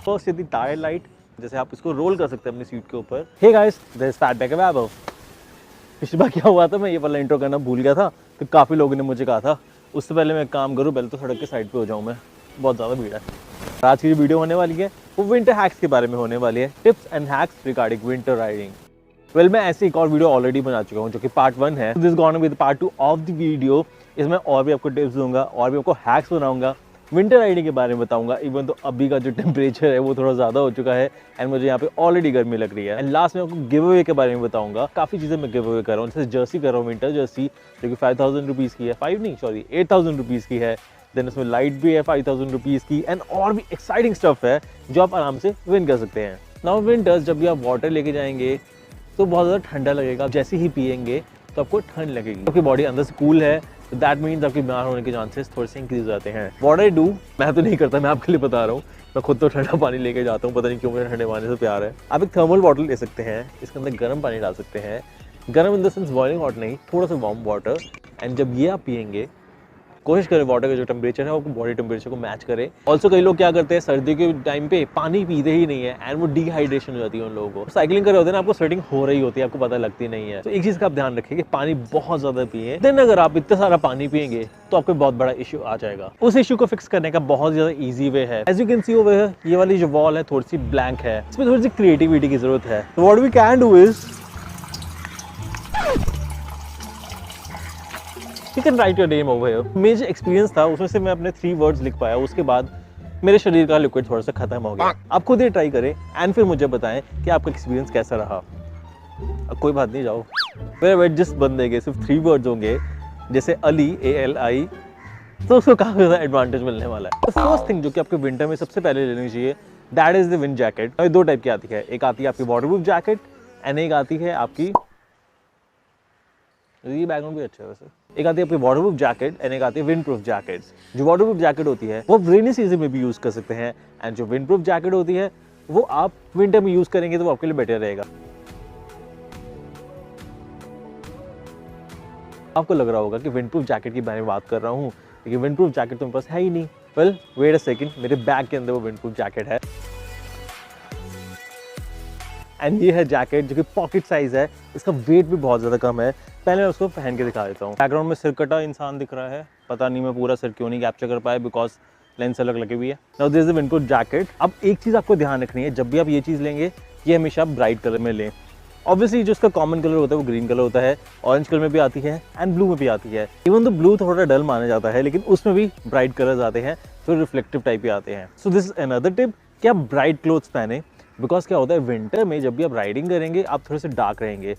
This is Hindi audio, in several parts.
फर्स्ट ये थी टायर लाइट, जैसे आप इसको रोल कर सकते हैं अपनी सीट के ऊपर। Hey guys, this is fat back Vaibhav. पिछली बार क्या हुआ था, मैं ये वाला इंट्रो करना भूल गया था, तो काफ़ी लोगों ने मुझे कहा था उससे पहले मैं काम करूँ, पहले तो सड़क के साइड पे हो जाऊँ, मैं बहुत ज़्यादा भीड़ है। आज की जो वीडियो होने वाली है वो विंटर हैक्स के बारे में होने वाली है, tips and hacks regarding winter riding. Well, मैं ऐसे एक और वीडियो ऑलरेडी बना चुका हूँ जो कि पार्ट 1 है। This gonna be the part 2 of the video. इसमें और भी आपको टिप्स दूंगा और भी आपको हैक्स बनाऊंगा, विंटर राइडिंग के बारे में बताऊंगा। इवन तो अभी का जो टेम्परेचर है वो थोड़ा ज़्यादा हो चुका है एंड मुझे यहाँ पे ऑलरेडी गर्मी लग रही है। एंड लास्ट में आपको गिव अवे के बारे में बताऊंगा। काफ़ी चीज़ें मैं गिव अवे कर रहा हूँ, जैसे जर्सी कर रहा हूँ, विंटर जर्सी जो कि 5000 रुपीज़ की है, 8000 रुपीज़ की है। देन उसमें लाइट भी है 5000 रुपीज़ की एंड और भी एक्साइटिंग स्टफ है जो आप आराम से विन कर सकते हैं। नाउ विंटर्स, जब भी आप वाटर लेके जाएंगे तो बहुत ज़्यादा ठंडा लगेगा। जैसे ही पिएंगे तो आपको ठंड लगेगी, आपकी बॉडी अंदर से कूल है, तो दैट मीन्स आपके बीमार होने के चांसेस थोड़े से इंक्रीज हो जाते हैं। व्हाट आई डू, मैं तो नहीं करता, मैं आपके लिए बता रहा हूँ। मैं खुद तो ठंडा पानी लेके जाता हूँ, पता नहीं क्यों मुझे ठंडे पानी से प्यार है। आप एक थर्मल बॉटल ले सकते हैं, इसके अंदर गर्म पानी डाल सकते हैं, गर्म in the sense boiling water नहीं, थोड़ा सा वार्म वाटर। एंड जब ये आप पिएंगे, कोशिश करें वाटर का जो टेम्परेचर है वो बॉडी टेम्परेचर को मैच करे। ऑल्सो कई लोग क्या करते हैं, सर्दी के टाइम पे पानी पीते ही नहीं है एंड वो डिहाइड्रेशन हो जाती है उन लोगों को। साइकिलिंग कर रहे होते हैं ना, आपको स्वेटिंग हो रही होती है, आपको पता लगती नहीं है। तो एक चीज का आप ध्यान रखें कि पानी बहुत ज्यादा पिए। देन अगर आप इतना सारा पानी पिएंगे तो आपको बहुत बड़ा इशू आ जाएगा। उस इशू को फिक्स करने का बहुत ज्यादा ईजी वे है। As you can see over, ये वाली जो वॉल है थोड़ी सी ब्लैंक है, इसमें थोड़ी सी क्रिएटिविटी की जरूरत है। तो what we can do is You can write your name over here. मेरा जो एक्सपीरियंस था उसमें से मैं अपने 3 वर्ड्स लिख पाया, उसके बाद मेरे शरीर का लिक्विड थोड़ा सा खत्म हो गया। आप खुद ही ट्राई करें एंड फिर मुझे बताएं कि आपका एक्सपीरियंस कैसा रहा। अब कोई बात नहीं, जाओ। मेरे वेट जिस बंदे के सिर्फ 3 वर्ड्स होंगे, जैसे अली, ALI, तो उसको काफ़ी ज़्यादा एडवांटेज मिलने वाला है। तो फर्स्ट थिंग जो कि आपके विंटर में सबसे पहले लेनी चाहिए, that is the wind jacket. 2 type की आती है, एक आती है आपकी वाटरप्रूफ जैकेट एंड एक आती है आपकी, ये बैकग्राउंड भी अच्छा है वैसे, एक आती है आपकी वाटरप्रूफ जैकेट एंड एक आती है विंड प्रूफ जैकेट। जो वाटरप्रूफ जैकेट होती है वो रेनी सीजन में भी यूज कर सकते हैं एंड जो विंड प्रूफ जैकेट होती है वो आप विंटर में यूज करेंगे तो वो आपके लिए बेटर रहेगा। आपको लग रहा होगा कि विंड प्रूफ जैकेट की बारे में बात कर रहा हूँ, लेकिन विंड प्रूफ जैकेट तो मेरे पास है ही नहीं। वेल, वेट अ सेकंड, मेरे बैग के अंदर वो विंड प्रूफ जैकेट है एंड ये है जैकेट जो कि पॉकेट साइज है, इसका वेट भी बहुत ज़्यादा कम है। पहले मैं उसको पहन के दिखा देता हूँ। बैकग्राउंड में सिर कटा इंसान दिख रहा है, पता नहीं मैं पूरा सिर क्यों नहीं कैप्चर कर पाया, बिकॉज लेंस अलग लगी हुई है। Now this is the windproof jacket. अब एक चीज़ आपको ध्यान रखनी है, जब भी आप ये चीज़ लेंगे ये हमेशा आप ब्राइट कलर में लें। ऑब्वियसली जो इसका कॉमन कलर होता है वो ग्रीन कलर होता है, ऑरेंज कलर में भी आती है एंड ब्लू में भी आती है। इवन तो ब्लू थोड़ा डल माना जाता है, लेकिन उसमें भी ब्राइट कलर्स आते हैं, फिर रिफ्लेक्टिव टाइप के आते हैं। So this is another tip कि आप ब्राइट क्लोथ्स पहने, बिकॉज क्या होता है विंटर में जब भी आप राइडिंग करेंगे आप थोड़े से डार्क रहेंगे।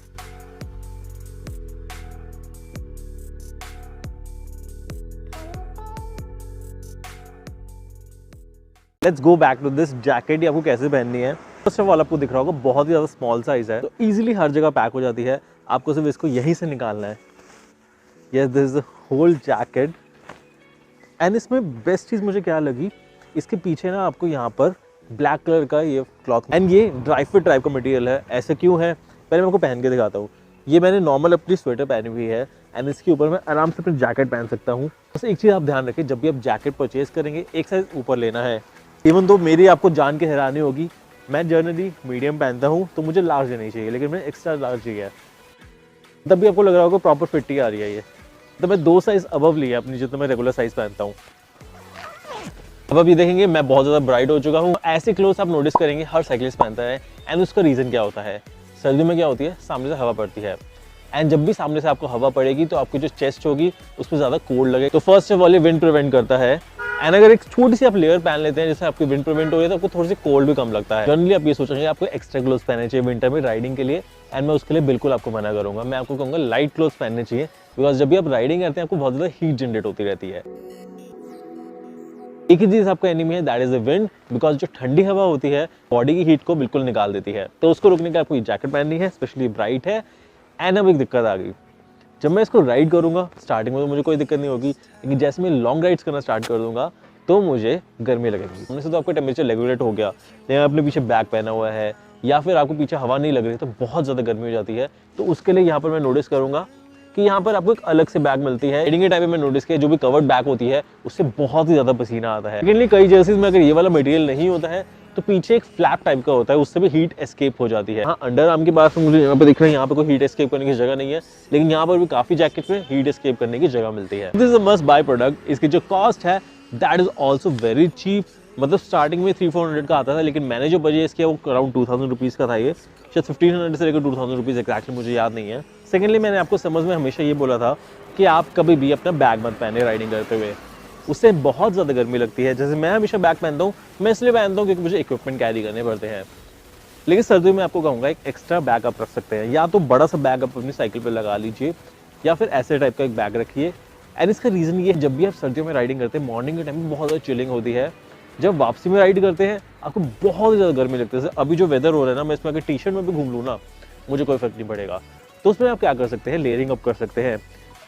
Let's go back to this jacket. ये आपको कैसे पहननी है, फर्स्ट ऑफ ऑल आपको दिख रहा होगा बहुत ही ज़्यादा स्मॉल साइज है, तो इजीली हर जगह पैक हो जाती है। आपको सिर्फ इसको यहीं से निकालना है। Yes, this is the whole jacket and इसमें बेस्ट चीज़ मुझे क्या लगी, इसके पीछे ना आपको यहाँ पर ब्लैक कलर का ये क्लॉथ एंड ये ड्राई फिट टाइप का मटेरियल है। ऐसे क्यों है, पहले मैं आपको पहन के दिखाता हूँ। ये मैंने नॉर्मल अपनी स्वेटर पहनी हुई है एंड इसके ऊपर मैं आराम से अपनी जैकेट पहन सकता हूँ। बस एक चीज़ आप ध्यान रखें, जब भी आप जैकेट परचेज करेंगे एक साइज ऊपर लेना है। इवन तो मेरी आपको जान के हैरानी होगी, मैं जनरली मीडियम पहनता हूँ तो मुझे लार्ज लेनी चाहिए, लेकिन मैंने एक्स्ट्रा लार्ज लिया है। तब भी आपको लग रहा होगा प्रॉपर फिट ही आ रही है ये, तो मैं 2 साइज अबव लिया अपनी जितना मैं रेगुलर साइज पहनता हूँ। अब आप ये देखेंगे मैं बहुत ज़्यादा ब्राइट हो चुका हूँ। ऐसे क्लोथ्स आप नोटिस करेंगे हर साइकिलिस्ट पहनता है एंड उसका रीज़न क्या होता है, सर्दी में क्या होती है, सामने से हवा पड़ती है एंड जब भी सामने से आपको हवा पड़ेगी तो आपकी जो चेस्ट होगी उस पर ज़्यादा कोल्ड लगे। तो फर्स्ट ऑफ ऑल ये विंड प्रिवेंट करता है एंड अगर एक छोटी सी आप लेयर पहन लेते हैं जिससे आपकी विंड प्रिवेंट हो रही है तो आपको थोड़ी सी कोल्ड भी कम लगता है। जनरली आप ये सोचेंगे आपको एक्स्ट्रा क्लोथ्स पहनने चाहिए विंटर में राइडिंग के लिए एंड मैं उसके लिए बिल्कुल आपको मना करूँगा। मैं आपको कहूँगा लाइट क्लोथ्स पहनने चाहिए, बिकॉज जब भी आप राइडिंग करते हैं आपको बहुत ज़्यादा हीट जनरेट होती रहती है। एक ही चीज आपका एनिमी है, that is the wind, because जो ठंडी हवा होती है बॉडी की हीट को बिल्कुल निकाल देती है। तो उसको रोकने के आपको ये जैकेट पहननी है, स्पेशली ब्राइट है। एंड अब एक दिक्कत आ गई, जब मैं इसको राइड करूंगा स्टार्टिंग में तो मुझे कोई दिक्कत नहीं होगी, लेकिन जैसे मैं लॉन्ग राइड्स करना स्टार्ट कर दूंगा तो मुझे गर्मी लगेगी। उनमें से तो आपका टेम्परेचर रेगुलेट हो गया, लेकिन अपने पीछे बैग पहना हुआ है या फिर आपको पीछे हवा नहीं लग रही तो बहुत ज़्यादा गर्मी हो जाती है। तो उसके लिए यहाँ पर मैं नोटिस करूँगा कि यहाँ पर आपको एक अलग से बैग मिलती है। राइडिंग के टाइम पे मैं नोटिस किया जो भी कवर्ड बैग होती है उससे बहुत ही ज़्यादा पसीना आता है। लेकिन कई जर्सीज में अगर ये वाला मटेरियल नहीं होता है तो पीछे एक फ्लैप टाइप का होता है, उससे भी हीट एस्केप हो जाती है। हाँ, अंडर आर्म की बात मुझे यहाँ पे दिख रहा है, यहाँ पे कोई हीट एस्केप करने की जगह नहीं है, लेकिन यहाँ पर भी काफी जैकेट में हीट एस्केप करने की जगह मिलती है। This is a must buy product. इसकी जो कॉस्ट है that is also very cheap. मतलब स्टार्टिंग में 300-400 का आता था, लेकिन मैंने जो परचेज किया वो अराउंड 2000 रुपीज़ का था। ये शायद 1500 से लेकर 2000 रुपीज़ एक्जैक्टली मुझे याद नहीं है। सेकेंडली, मैंने आपको समझ में हमेशा ये बोला था कि आप कभी भी अपना बैग मत पहने राइडिंग करते हुए, उससे बहुत ज़्यादा गर्मी लगती है। जैसे मैं हमेशा बैग पहनता हूँ, मैं इसलिए पहनता हूँ क्योंकि मुझे इक्विपमेंट कैरी करने पड़ते हैं। लेकिन सर्दियों में आपको कहूँगा एक एक्स्ट्रा बैग आप रख सकते हैं, या तो बड़ा सा बैग आप अपनी साइकिल पर लगा लीजिए, या फिर ऐसे टाइप का एक बैग रखिए। एंड इसका रीज़न ये है, जब भी आप सर्दियों में राइडिंग करते हैं, मॉर्निंग के टाइम में बहुत ज़्यादा चिलिंग होती है। जब वापसी में राइड करते हैं आपको बहुत ज़्यादा गर्मी लगती है। अभी जो वेदर हो रहा है ना, मैं इसमें अगर टी शर्ट में भी घूम लूँ ना, मुझे कोई फर्क नहीं पड़ेगा। तो उसमें आप क्या कर सकते हैं, लेयरिंग अप कर सकते हैं।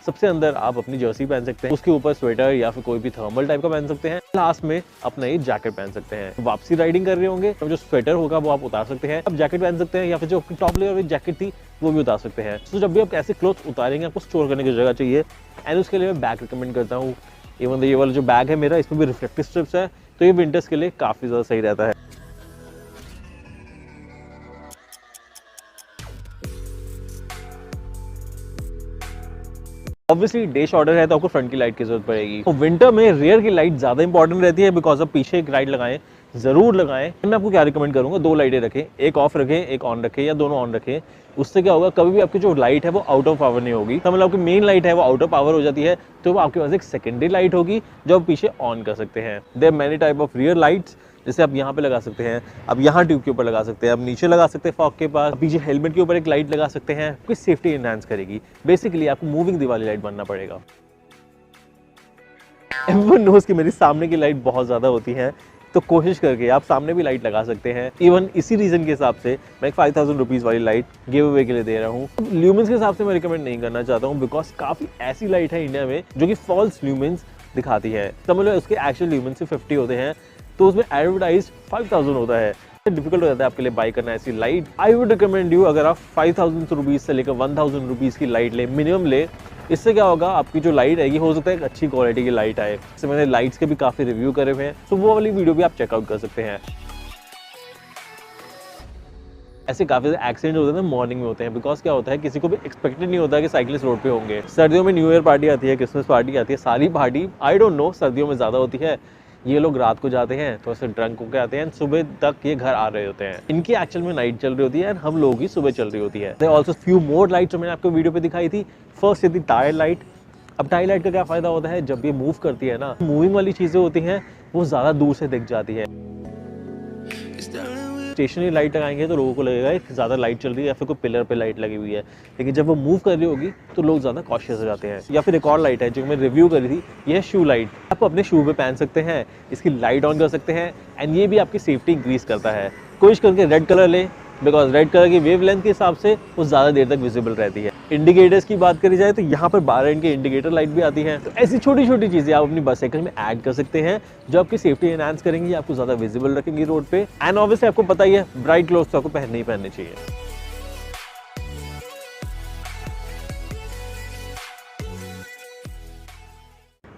सबसे अंदर आप अपनी जर्सी पहन सकते हैं, उसके ऊपर स्वेटर या फिर कोई भी थर्मल टाइप का पहन सकते हैं। लास्ट में अपना ये जैकेट पहन सकते हैं। वापसी राइडिंग कर रहे होंगे तो जो स्वेटर होगा वो आप उतार सकते हैं, आप जैकेट पहन सकते हैं, या फिर जो आपकी टॉप लेयर वाली जैकेट थी वो भी उतार सकते हैं। तो जब भी आप ऐसे क्लोथ उतारेंगे, आपको स्टोर करने की जगह चाहिए, एंड उसके लिए मैं बैग रिकमेंड करता हूँ। इवन ये वाला जो बैग है मेरा, इसमें भी रिफ्लेक्टिव स्ट्रिप्स है, तो ये विंटर्स के लिए काफ़ी ज़्यादा सही रहता है। ऑब्वियसली डे शॉर्टर है तो आपको फ्रंट की लाइट की जरूरत पड़ेगी। तो विंटर में रियर की लाइट ज़्यादा इंपॉर्टेंट रहती है, बिकॉज आप पीछे एक लाइट लगाएं, ज़रूर लगाएं। मैं आपको क्या रिकमेंड करूंगा, 2 लाइटें रखें, एक ऑफ रखें एक ऑन रखें, या दोनों ऑन रखें। उससे क्या होगा, कभी भी आपकी जो लाइट है वो आउट ऑफ पावर नहीं होगी। तो मतलब आपकी मेन लाइट है वो आउट ऑफ पावर हो जाती है, तो वो आपके पास एक सेकेंडरी लाइट होगी जो आप पीछे ऑन कर सकते हैं। There are many type of rear lights, जैसे आप यहाँ पे लगा सकते हैं, आप यहाँ ट्यूब के ऊपर लगा सकते हैं, आप नीचे लगा सकते हैं फॉग के पास, पीछे हेलमेट के ऊपर एक लाइट लगा सकते हैं। कोई सेफ्टी एनहांस करेगी। बेसिकली आपको मूविंग दिवाली लाइट बनना पड़ेगा। एवरीवन नोज कि मेरी सामने की लाइट बहुत ज़्यादा होती है, तो कोशिश करके आप सामने भी लाइट लगा सकते हैं। इवन इसी रीज़न के हिसाब से मैं एक 5000 रुपीज़ वाली लाइट गिव अवे के लिए दे रहा हूँ। ल्यूमेंस के हिसाब से मैं रिकमेंड नहीं करना चाहता हूँ, बिकॉज काफ़ी ऐसी लाइट है इंडिया में जो कि फॉल्स ल्यूमेंस दिखाती है। समझ लो उसके एक्चुअल ल्यूमेंस से 50 होते हैं, तो उसमें एडवर्टाइज 5000 होता है। डिफिकल्ट हो जाता है आपके लिए बाई करना ऐसी light. I would recommend you, अगर आप 5000 रुपीज़ से लेकर 1000 रुपीज़ की लाइट ले, मिनिमम ले। इससे क्या होगा, आपकी जो लाइट आएगी हो सकता है एक अच्छी क्वालिटी की लाइट आए। इससे मैंने लाइट्स के भी काफ़ी रिव्यू करे हुए हैं, तो वो वाली वीडियो भी आप चेकआउट कर सकते हैं। ऐसे काफ़ी सारे एक्सीडेंट होते हैं ना, मॉर्निंग में होते हैं, बिकॉज क्या होता है, किसी को भी एक्सपेक्टेड नहीं होता कि साइकिलिस्ट रोड पे होंगे। सर्दियों में न्यू ईयर पार्टी आती है, क्रिसमस पार्टी आती है, सारी पार्टी आई डोंट नो सर्दियों में ज़्यादा होती है। ये लोग रात को जाते हैं, थोड़ा सा ड्रंक होकर आते हैं, सुबह तक ये घर आ रहे होते हैं। इनकी एक्चुअल में नाइट चल रही होती है, हम लोगों की सुबह चल रही होती है। There also few more lights जो मैंने आपको वीडियो पे दिखाई थी। फर्स्ट थी टायर लाइट। अब टायर लाइट का क्या फ़ायदा होता है, जब ये मूव करती है ना, मूविंग वाली चीज़ें होती हैं वो ज़्यादा दूर से दिख जाती है। स्टेशनरी लाइट लगाएंगे तो लोगों को लगेगा कि ज़्यादा लाइट चल रही है, या फिर कोई पिलर पे लाइट लगी हुई है, लेकिन जब वो मूव कर रही होगी तो लोग ज़्यादा कॉशियस हो जाते हैं। या फिर एक और लाइट है जो मैं रिव्यू करी थी, ये है शू लाइट। आप अपने शू पे पहन सकते हैं, इसकी लाइट ऑन कर सकते हैं, एंड ये भी आपकी सेफ्टी इंक्रीज करता है। कोशिश करके रेड कलर ले, बिकॉज रेड कलर की वेव लेंथ के हिसाब से वो ज़्यादा देर तक विजिबल रहती है। इंडिकेटर्स की बात करी जाए तो यहाँ पर 12 इंच की इंडिकेटर लाइट भी आती है। तो ऐसी छोटी छोटी चीज़ें आप अपनी बस साइकिल में ऐड कर सकते हैं, जो आपकी सेफ्टी एनहांस करेंगी, आपको ज़्यादा विजिबल रखेंगी रोड पे। एंड ऑब्वियसली आपको पता ही है, ब्राइट क्लोथ्स तो आपको पहनने ही पहनने चाहिए।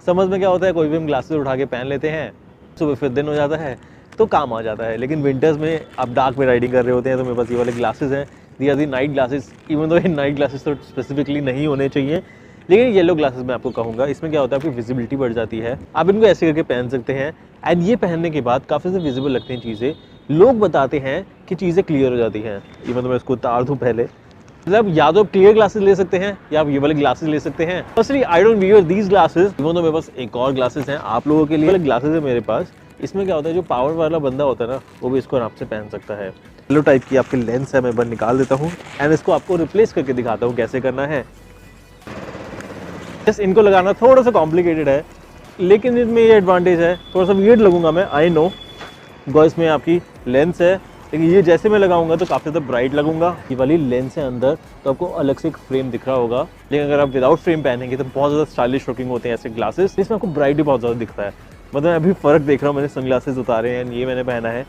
समझ में क्या होता है, कोई भी हम ग्लासेस उठा के पहन लेते हैं, सुबह फिर दिन हो जाता है तो काम आ जाता है। लेकिन विंटर्स में आप डार्क में राइडिंग कर रहे होते हैं, तो मेरे पास ये वाले ग्लासेस हैं, these are the night glasses. Even though ये नाइट ग्लासेस तो स्पेसिफिकली नहीं होने चाहिए, लेकिन येलो ग्लासेस मैं आपको कहूँगा, इसमें क्या होता है, आपकी विजिबिलिटी बढ़ जाती है। आप इनको ऐसे करके पहन सकते हैं, एंड ये पहनने के बाद काफ़ी से विजिबल लगती हैं चीज़ें। लोग बताते हैं कि चीज़ें क्लियर हो जाती हैं। इवन तो मैं इसको उतार दूँ पहले, मतलब या तो क्लियर ग्लासेस ले सकते हैं या आप ये वाले ग्लासेस ले सकते हैं। Firstly I don't wear these glasses, even तो मेरे पास एक और ग्लासेस हैं आप लोगों के लिए। वाले ग्लासेस है मेरे पास। इसमें क्या होता है, जो पावर वाला बंदा होता है ना, वो भी इसको आराम से पहन सकता है। येलो टाइप की आपकी लेंस है, मैं बंद निकाल देता हूँ, एंड इसको आपको रिप्लेस करके दिखाता हूँ कैसे करना है। जस्ट इनको लगाना थोड़ा सा कॉम्प्लिकेटेड है, लेकिन इसमें ये एडवांटेज है, थोड़ा सा वियर्ड लगूंगा मैं, आई नो, बिकॉज इसमें आपकी लेंस है, लेकिन ये जैसे मैं लगाऊंगा तो काफ़ी ज़्यादा ब्राइट लगूंगा। ये वाली लेंस है अंदर, तो आपको अलग से एक फ्रेम दिख रहा होगा, लेकिन अगर आप विदाउट फ्रेम पहनेंगे तो बहुत ज़्यादा स्टाइलिश लुकिंग होते हैं ऐसे ग्लासेस। इसमें आपको ब्राइट भी बहुत ज़्यादा दिखता है। मतलब मैं अभी फ़र्क देख रहा हूँ, मैंने सनग्लासेस उतारे हैं, ये मैंने पहना है,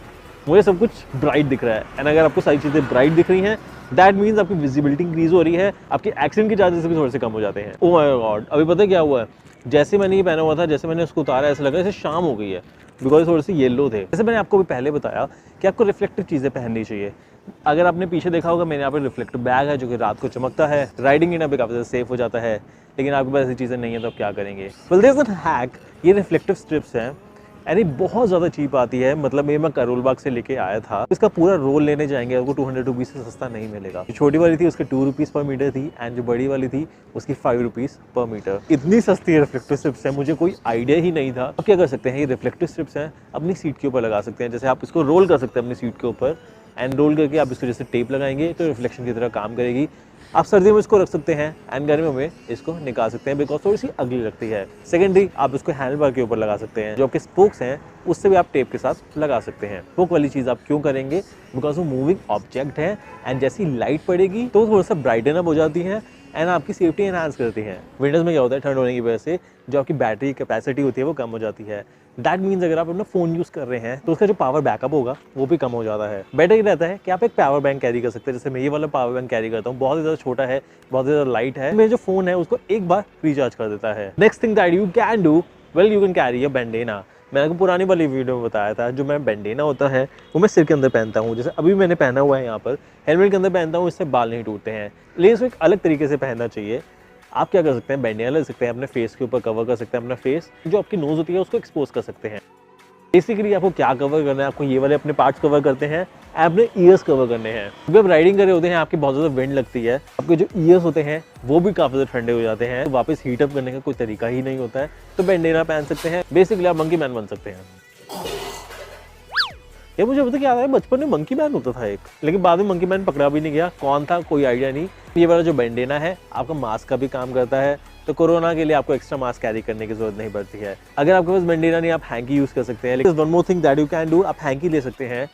मुझे सब कुछ ब्राइट दिख रहा है। एंड अगर आपको सारी चीज़ें ब्राइट दिख रही हैं, दैट मीन्स आपकी विजिबिलिटी इंक्रीज हो रही है, आपके एक्सीडेंट के चार्जेस भी थोड़े से कम हो जाते हैं। ओह माय गॉड, अभी पता है क्या हुआ है, जैसे मैंने ये पहना हुआ था, जैसे मैंने उसको उतारा ऐसा लगा जैसे शाम हो गई है, बिकॉज थोड़े से येलो थे। जैसे मैंने आपको भी पहले बताया कि आपको रिफ्लेक्टिव चीज़ें पहननी चाहिए। अगर आपने पीछे देखा होगा, मैंने यहाँ पर रिफ्लेक्टिव बैग है जो कि रात को चमकता है, राइडिंग इन पे काफ़ी ज़्यादा सेफ हो जाता है। लेकिन आपके पास ऐसी चीज़ें नहीं है तो आप क्या करेंगे? Well there is a hack, ये रिफ्लेक्टिव स्ट्रिप्स हैं यानी बहुत ज़्यादा चीप आती है। मतलब ये मैं करोल बाग से लेके आया था, इसका पूरा रोल लेने जाएंगे आपको 200 रुपीज़ से सस्ता नहीं मिलेगा। जो छोटी वाली थी उसके 2 रुपीज़ पर मीटर थी एंड जो बड़ी वाली थी उसकी 5 रुपीज़ पर मीटर। इतनी सस्ती रिफ्लेक्टिव स्ट्रिप्स है, मुझे कोई आइडिया ही नहीं था। आप क्या कर सकते हैं, ये रिफ्लेक्टिव स्ट्रिप्स हैं अपनी सीट के ऊपर लगा सकते हैं। जैसे आप इसको रोल कर सकते हैं अपनी सीट के ऊपर एंड रोल करके आप इसको जैसे टेप लगाएंगे तो रिफ्लेक्शन की तरह काम करेगी। आप सर्दियों में इसको रख सकते हैं एंड गर्मियों में इसको निकाल सकते हैं बिकॉज थोड़ी सी अगली लगती है। सेकेंडरी, आप इसको हैंडल बार के ऊपर लगा सकते हैं। जो आपके स्पोक्स हैं उससे भी आप टेप के साथ लगा सकते हैं। स्पोक वाली चीज़ आप क्यों करेंगे? बिकॉज वो मूविंग ऑब्जेक्ट है एंड जैसी लाइट पड़ेगी तो थोड़ा सा ब्राइटन अप हो जाती है एंड आपकी सेफ्टी एनहांस करती है। विंटर्स में क्या होता है, ठंड होने की वजह से जो आपकी बैटरी कैपेसिटी होती है वो कम हो जाती है। दैट मीन्स अगर आप अपना फ़ोन यूज़ कर रहे हैं तो उसका जो पावर बैकअप होगा वो भी कम हो जाता है। बेटर ये रहता है कि आप एक पावर बैंक कैरी कर सकते हैं। जैसे मैं ये वाला पावर बैंक कैरी करता हूँ, बहुत ही ज़्यादा छोटा है, बहुत ज़्यादा लाइट है। मेरा जो फ़ोन है उसको एक बार रिचार्ज कर देता है। Next thing that you can do, well you can carry a bandana. मैंने आपको पुरानी वाली वीडियो में बताया था, जो मैं बैंडेना होता है वो मैं सिर के अंदर पहनता हूँ। जैसे अभी मैंने पहना हुआ है यहाँ पर, हेलमेट के अंदर पहनता हूँ, इससे बाल नहीं टूटते हैं। लेकिन इसको एक अलग तरीके से पहनना चाहिए। आप क्या कर सकते हैं, बैंडेना ले सकते हैं, अपने फेस के ऊपर कवर कर सकते हैं। अपना फेस जो आपकी नोज होती है उसको एक्सपोज कर सकते हैं। बेसिकली आपको क्या कवर करना है, आपको ये वाले अपने पार्ट्स कवर करते हैं, अपने ईयर्स कवर करने हैं। जब आप राइडिंग कर रहे होते हैं आपकी बहुत ज़्यादा विंड लगती है, आपके जो ईयर्स होते हैं वो भी काफ़ी ज़्यादा ठंडे हो जाते हैं। तो वापस हीट अप करने का कोई तरीका ही नहीं होता है, तो बैंडेना पहन सकते हैं। बेसिकली आप मंकी मैन बन सकते हैं। ये मुझे पता क्या आता है, बचपन में मंकी मैन होता था एक, लेकिन बाद में मंकी मैन पकड़ा भी नहीं गया, कौन था कोई आइडिया नहीं। ये वाला जो बैंडेना है आपका मास्क का भी काम करता है, तो कोरोना के लिए आपको एक्स्ट्रा मास्क कैरी करने की जरूरत नहीं पड़ती है। अगर आपके पास बैंडेना नहीं, आप हैंकी यूज कर सकते हैं। लेकिन one more thing that you can do, आप हैंकी ले सकते हैं।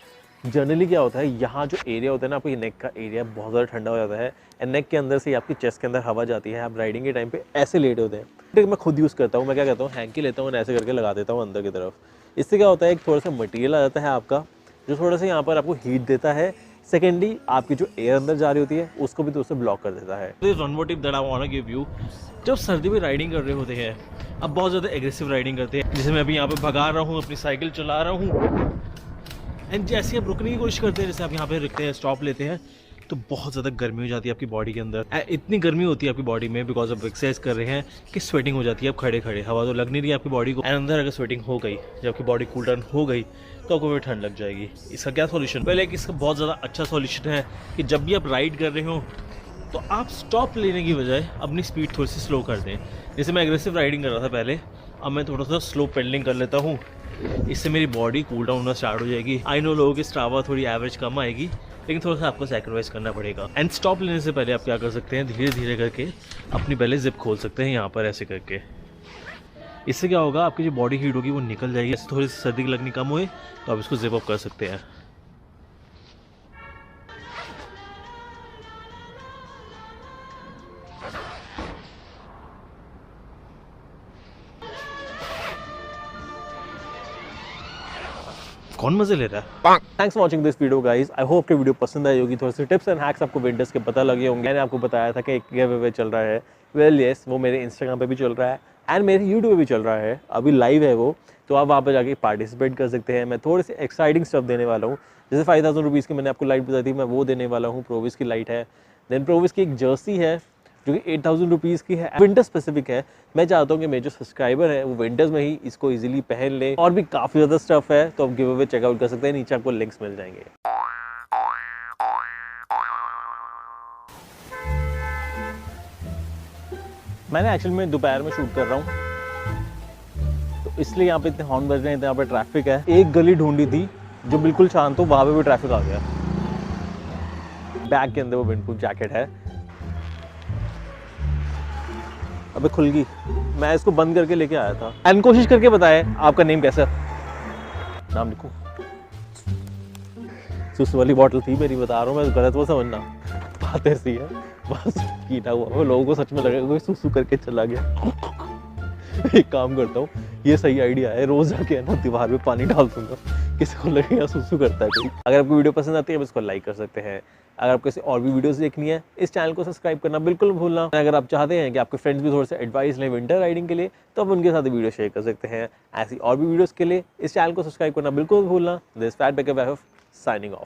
जनरली क्या होता है, यहाँ जो एरिया होता है ना, आपको ये नेक का एरिया बहुत ज़्यादा ठंडा हो जाता है एंड नेक के अंदर से आपकी चेस्ट के अंदर हवा जाती है। आप राइडिंग के टाइम पे ऐसे लेट होते हैं। ठीक, मैं खुद यूज़ करता हूँ। मैं क्या करता हूँ, हैंकी लेता हूँ, ऐसे करके लगा देता हूँ अंदर की तरफ। इससे क्या होता है, एक थोड़ा सा मटीरियल आ जाता है आपका, जो थोड़ा सा यहाँ पर आपको हीट देता है। सेकेंडली, आपकी जो एयर अंदर जा रही होती है उसको भी तो उससे ब्लॉक कर देता है। One more tip that I want to give you, जब सर्दी में राइडिंग कर रहे होते हैं, अब बहुत ज़्यादा एग्रेसिव राइडिंग करते हैं, जैसे मैं अभी यहाँ पे भगा रहा हूँ, अपनी साइकिल चला रहा हूँ, एंड जैसे आप रुकने की कोशिश करते हैं, जैसे आप यहाँ पे रुकते हैं, स्टॉप लेते हैं, तो बहुत ज़्यादा गर्मी हो जाती है आपकी बॉडी के अंदर। इतनी गर्मी होती है आपकी बॉडी में बिकॉज आप एक्सरसाइज कर रहे हैं कि स्वेटिंग हो जाती है। आप खड़े खड़े, हवा तो लग नहीं रही है आपकी बॉडी को, एंड अंदर अगर स्वेटिंग हो गई, जब आपकी बॉडी कूल डाउन हो गई तो आपको फिर ठंड लग जाएगी। इसका क्या सॉल्यूशन? पहले एक इसका बहुत ज़्यादा अच्छा सॉल्यूशन है कि जब भी आप राइड कर रहे हो तो आप स्टॉप लेने की बजाय अपनी स्पीड थोड़ी सी स्लो कर दें। जैसे मैं एग्रेसिव राइडिंग कर रहा था पहले, अब मैं थोड़ा सा स्लो पेडलिंग कर लेता हूँ। इससे मेरी बॉडी कूल डाउन होना स्टार्ट हो जाएगी। आई नो लोगों की स्ट्रावा थोड़ी एवरेज कम आएगी, लेकिन थोड़ा सा आपको सैक्रिफाइस करना पड़ेगा। एंड स्टॉप लेने से पहले आप क्या कर सकते हैं, धीरे धीरे करके अपनी पहले जिप खोल सकते हैं यहाँ पर ऐसे करके। इससे क्या होगा, आपकी जो बॉडी हीट होगी वो निकल जाएगी। ऐसे थोड़ी सी सर्दी लगनी कम हुई तो आप इसको जिप अप कर सकते हैं। कौन मजे ले रहा है? Thanks for watching this video guys. I hope कि वीडियो पसंद आई होगी। थोड़े से टिप्स एंड हैक्स आपको विंटर्स के पता लगे होंगे। मैंने आपको बताया था कि एक गिव अवे चल रहा है। वेल यस, वो मेरे इंस्टाग्राम पे भी चल रहा है एंड मेरे यूट्यूब पे भी चल रहा है। अभी लाइव है वो, तो आप वहाँ पर जाके पार्टिसिपेट कर सकते हैं। मैं थोड़े से एक्साइटिंग स्टफ देने वाला हूँ। जैसे 5000 रुपीज़ की मैंने आपको लाइट बताई थी, मैं वो देने वाला हूँ। प्रोविस की लाइट है, देन प्रोविस की एक जर्सी है जो कि 8000 रुपीज़ की है, विंटर स्पेसिफिक है। मैं चाहता हूँ कि मेरे जो सब्सक्राइबर है वो विंटर्स में ही इसको इजीली पहन ले। और भी काफ़ी ज़्यादा स्टफ है, तो आप गिव अवे चेकआउट कर सकते हैं। नीचे आपको लिंक्स मिल जाएंगे। मैंने एक्चुअली में दोपहर में शूट कर रहा हूँ, तो इसलिए यहाँ पे इतने हॉर्न बज रहे हैं, यहाँ पे ट्रैफिक है। एक गली ढूंढी थी जो बिल्कुल शांत हो, वहाँ पे भी ट्रैफिक आ गया। बैग के अंदर वो विंडप्रूफ जैकेट है। अबे खुल गई, मैं इसको बंद करके लेके आया था। एंड कोशिश करके बताए आपका नेम कैसा? नाम लिखूं? सुसु वाली बॉटल थी मेरी, बता रहा हूँ मैं, गलत वो समझना। बात ऐसी है, बस कीटा हुआ वो लोगों को सच में लगेगा कोई सुसु करके चला गया। एक काम करता हूँ, ये सही आइडिया है, रोज जाके है ना दीवार पे पानी डाल दूंगा, किसी को लगेगा सुसु करता है कोई। अगर आपको वीडियो पसंद आती है आप इसको लाइक कर सकते हैं। अगर आपको ऐसी और भी वीडियोस देखनी है इस चैनल को सब्सक्राइब करना बिल्कुल मत भूलना। अगर आप चाहते हैं कि आपके फ्रेंड्स भी थोड़े से एडवाइस लें विंटर राइडिंग के लिए तो आप उनके साथ वीडियो शेयर कर सकते हैं। ऐसी और भी वीडियोस के लिए इस चैनल को सब्सक्राइब करना बिल्कुल मत भूलना। This fat back वैफ signing off.